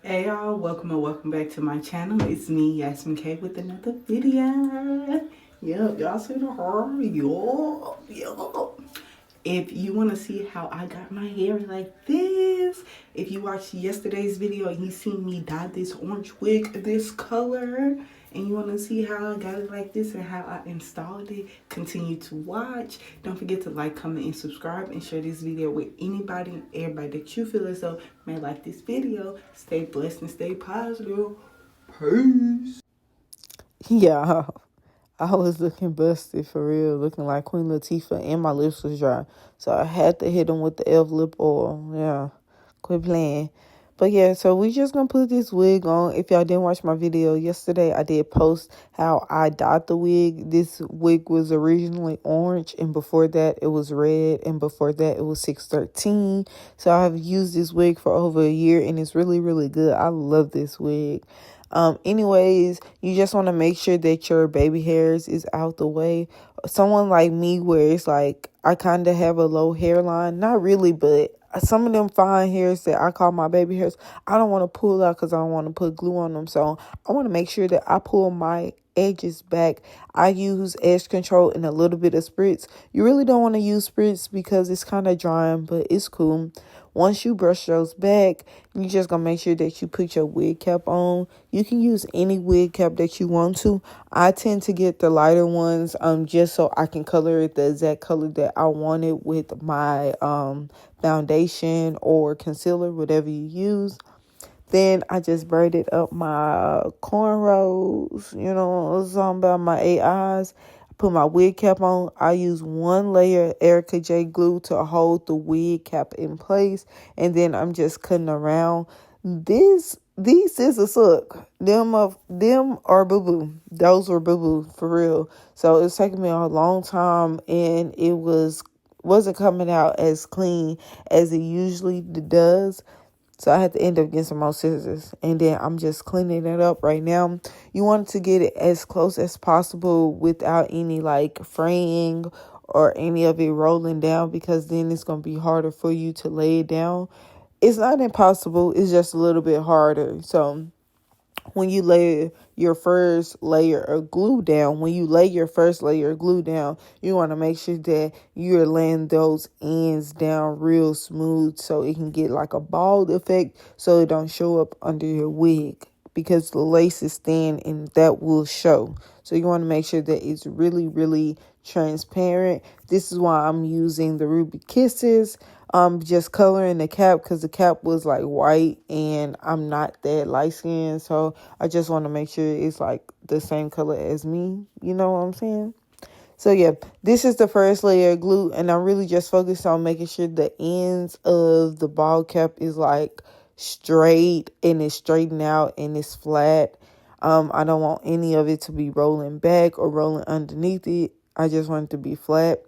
Hey y'all, welcome and welcome back to my channel. It's me, Yasmin K, with another video. Yep, y'all see the hair? Yup. If you want to see how I got my hair like this, if you watched yesterday's video and you seen me dye this orange wig this color, and you want to see how I got it like this and how I installed it, continue to watch. Don't forget to like, comment, and subscribe, and share this video with anybody and everybody that you feel as though may like this video. Stay blessed and stay positive. Peace. Yeah, I was looking busted for real, looking like Queen Latifah, and my lips was dry. So I had to hit them with the Elf lip oil. Yeah, quit playing. But yeah, so we just gonna put this wig on. If y'all didn't watch my video yesterday, I did post how I dyed the wig. This wig was originally orange, and before that it was red, and before that it was 613. So I've used this wig for over a year, and it's really, really good. I love this wig. Anyways, you just want to make sure that your baby hairs is out the way. Someone like me, where it's like I kind of have a low hairline, not really, but some of them fine hairs that I call my baby hairs, I don't want to pull out because I don't want to put glue on them. So I want to make sure that I pull my edges back. I use edge control and a little bit of spritz. You really don't want to use spritz because it's kind of drying, but it's cool. Once you brush those back, you just gonna make sure that you put your wig cap on. You can use any wig cap that you want to. I tend to get the lighter ones just so I can color it the exact color that I wanted with my foundation or concealer, whatever you use. Then I just braided up my cornrows, something about my AIs. Put my wig cap on. I use one layer of Erica J glue to hold the wig cap in place, and then I'm just cutting around. These scissors suck. Them are boo boo. Those were boo boo for real. So it's taking me a long time, and it wasn't coming out as clean as it usually does. So I had to end up getting some more scissors. And then I'm just cleaning it up right now. You want to get it as close as possible without any like fraying or any of it rolling down, because then it's going to be harder for you to lay it down. It's not impossible. It's just a little bit harder. So when you lay your first layer of glue down, you want to make sure that you're laying those ends down real smooth so it can get like a bald effect, so it don't show up under your wig, because the lace is thin and that will show. So you want to make sure that it's really, really transparent. This is why I'm using the Ruby Kisses. Just coloring the cap because the cap was like white and I'm not that light skinned, so I just want to make sure it's like the same color as me. You know what I'm saying? So yeah, this is the first layer of glue, and I'm really just focused on making sure the ends of the ball cap is like straight and it's straightened out and it's flat. I don't want any of it to be rolling back or rolling underneath it. I just want it to be flat.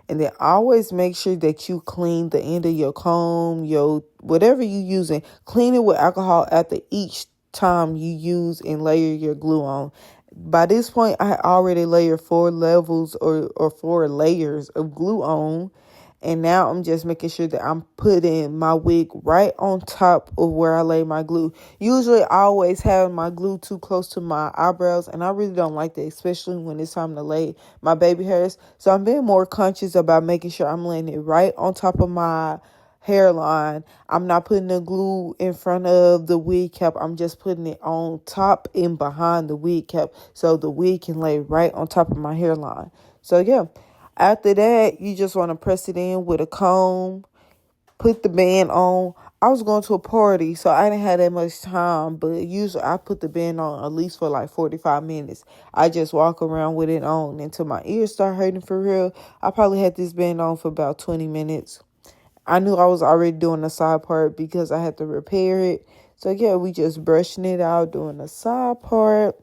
And then always make sure that you clean the end of your comb, your whatever you're using. Clean it with alcohol after each time you use and layer your glue on. By this point, I already layered 4 levels or 4 layers of glue on. And now I'm just making sure that I'm putting my wig right on top of where I lay my glue. Usually I always have my glue too close to my eyebrows, and I really don't like that, especially when it's time to lay my baby hairs. So I'm being more conscious about making sure I'm laying it right on top of my hairline. I'm not putting the glue in front of the wig cap. I'm just putting it on top and behind the wig cap so the wig can lay right on top of my hairline. So yeah. After that, you just want to press it in with a comb, put the band on. I was going to a party, so I didn't have that much time, but usually I put the band on at least for like 45 minutes. I just walk around with it on until my ears start hurting for real. I probably had this band on for about 20 minutes. I knew I was already doing the side part because I had to repair it. So yeah, we just brushing it out, doing the side part.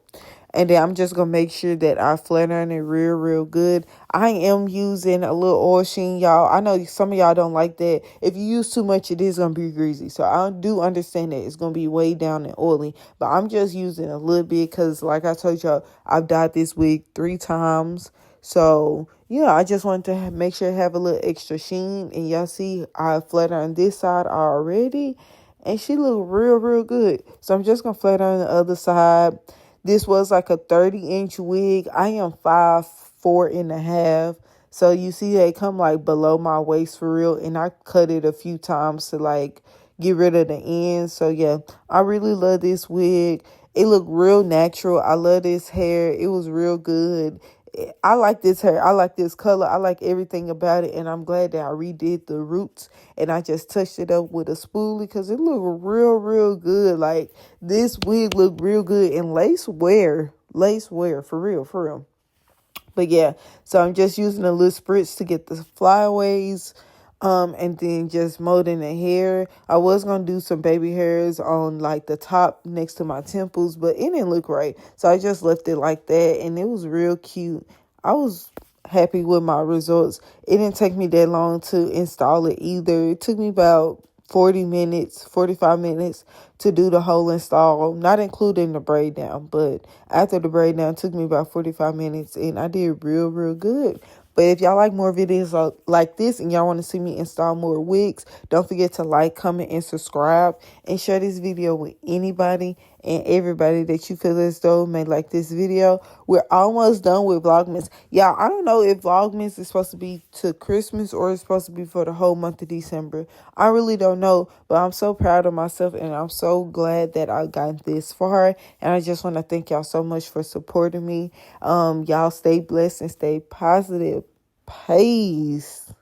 And then I'm just going to make sure that I flat iron it real, real good. I am using a little oil sheen, y'all. I know some of y'all don't like that. If you use too much, it is going to be greasy. So I do understand that it's going to be way down and oily. But I'm just using a little bit because, like I told y'all, I've dyed this wig 3 times. So, yeah, I just wanted to make sure I have a little extra sheen. And y'all see I flat ironed this side already. and she looked real good. So I'm just gonna flat her on the other side. This was like a 30-inch wig. I am 5'4.5". So you see they come like below my waist for real. And I cut it a few times to like get rid of the ends. So yeah, I really love this wig. It looked real natural. I love this hair. It was real good. I like this hair. I like this color. I like everything about it. And I'm glad that I redid the roots and I just touched it up with a spoolie because it looked real good. Like this wig looked real good. And lace wear, for real. But yeah, so I'm just using a little spritz to get the flyaways, and then just molding the hair. I was gonna do some baby hairs on like the top next to my temples, but it didn't look right. So I just left it like that, and it was real cute. I was happy with my results. It didn't take me that long to install it either. It took me about 45 minutes to do the whole install, not including the braid down. But after the braid down, it took me about 45 minutes and I did real good. But if y'all like more videos like this and y'all want to see me install more wigs, don't forget to like, comment, and subscribe. And share this video with anybody and everybody that you feel as though may like this video. We're almost done with Vlogmas. Y'all, I don't know if Vlogmas is supposed to be to Christmas or it's supposed to be for the whole month of December. I really don't know, but I'm so proud of myself and I'm so glad that I got this far. And I just want to thank y'all so much for supporting me. Y'all stay blessed and stay positive. Peace.